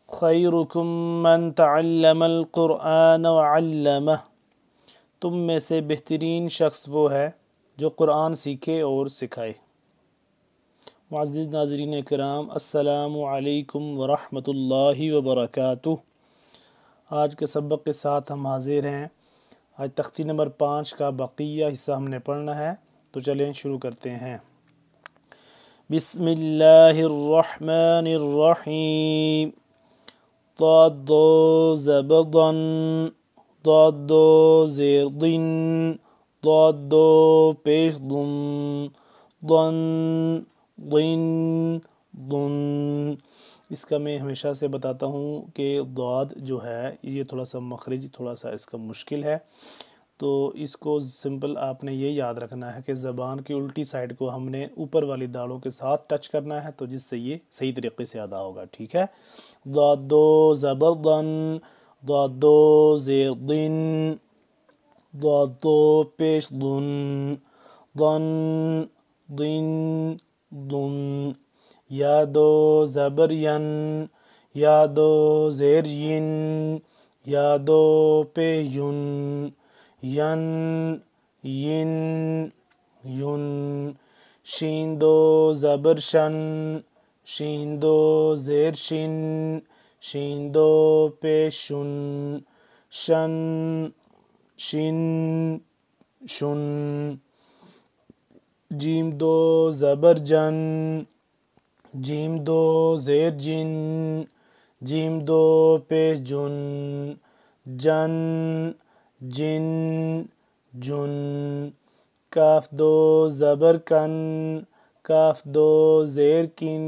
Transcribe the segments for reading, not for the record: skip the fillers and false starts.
خیرکم من تعلم القرآن وعلمہ، تم میں سے بہترین شخص وہ ہے جو قرآن سیکھے اور سکھائے۔ معزز ناظرین کرام، السلام علیکم ورحمۃ اللہ وبرکاتہ۔ آج کے سبق کے ساتھ ہم حاضر ہیں۔ آج تختی نمبر 5 کا بقیہ حصہ ہم نے پڑھنا ہے، تو چلیں شروع کرتے ہیں۔ بسم اللہ الرحمن الرحیم۔ ضاد زبر ضن، ضاد زیر ضن، ضاد پیش ضم، ضن ضن ضن۔ اس کا میں ہمیشہ سے بتاتا ہوں کہ ضاد جو ہے یہ تھوڑا سا مخرج تھوڑا سا اس کا مشکل ہے، تو اس کو سمپل آپ نے یہ یاد رکھنا ہے کہ زبان کی الٹی سائڈ کو ہم نے اوپر والی داڑوں کے ساتھ ٹچ کرنا ہے، تو جس سے یہ صحیح طریقے سے ادا ہوگا، ٹھیک ہے۔ ضاد زبر ضن، ضاد زیر ضن، ضاد پیش ضن، ضن ضن ضن۔ یا دو زبر ین، یا دو زیر ین، یا دو پیش ین، ین ین ین۔ شین دو زبر شن، شین دو زیر شن، شین دو پیش شن، شن شن شن۔ جیم دو زبر جن، جیم دو زیر جن، جیم دو پیش جن، جن جن جن۔ کاف دو زبر کن، کاف دو زیر کن،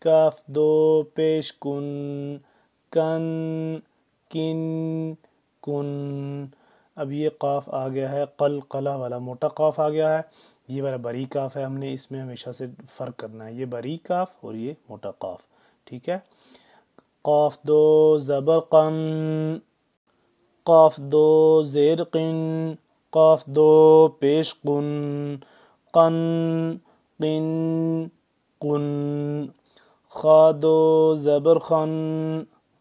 کاف دو پیش کن، کن کن کن۔ اب یہ قاف آ گیا ہے، قلقلہ والا موٹا قاف آ گیا ہے، یہ والا باریک قاف ہے، ہم نے اس میں ہمیشہ سے فرق کرنا ہے، یہ باریک قاف اور یہ موٹا قاف، ٹھیک ہے۔ قاف دو زبر قن، قاف دو زیر قن، قاف دو پیش قن، قن قن قن۔ خا دو زبر خن،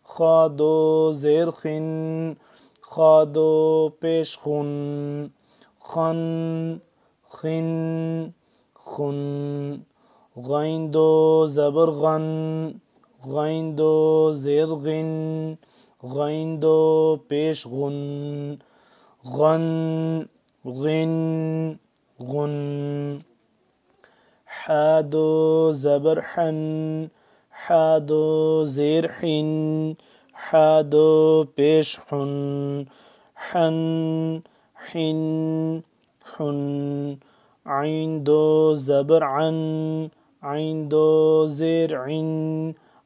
خا دو زیر خن، خا دو پیش خن، خن خن خن۔ غین دو زبر غن، غین دو زیر غن، غین دو پیش غن، غن غن غن۔ حا دو زبر حن، حا دو زیر حن، حا دو پیش حن، حن حن حن۔ عین دو زبر عن، عین دو زیر عن،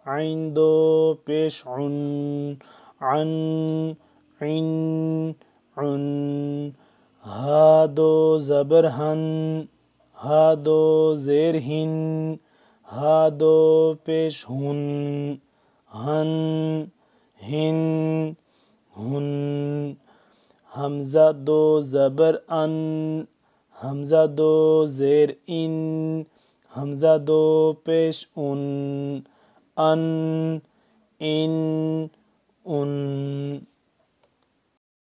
عین دو پیش عن، عن عن عن۔ ہا دو زبر ہن، ہا دو زیر ہن، ہا دو پیش ہن، ہن ہن ہن۔ حمزہ دو زبر ان، حمزہ دو زیر ان، حمزہ دو پیش ان، ان ان ان۔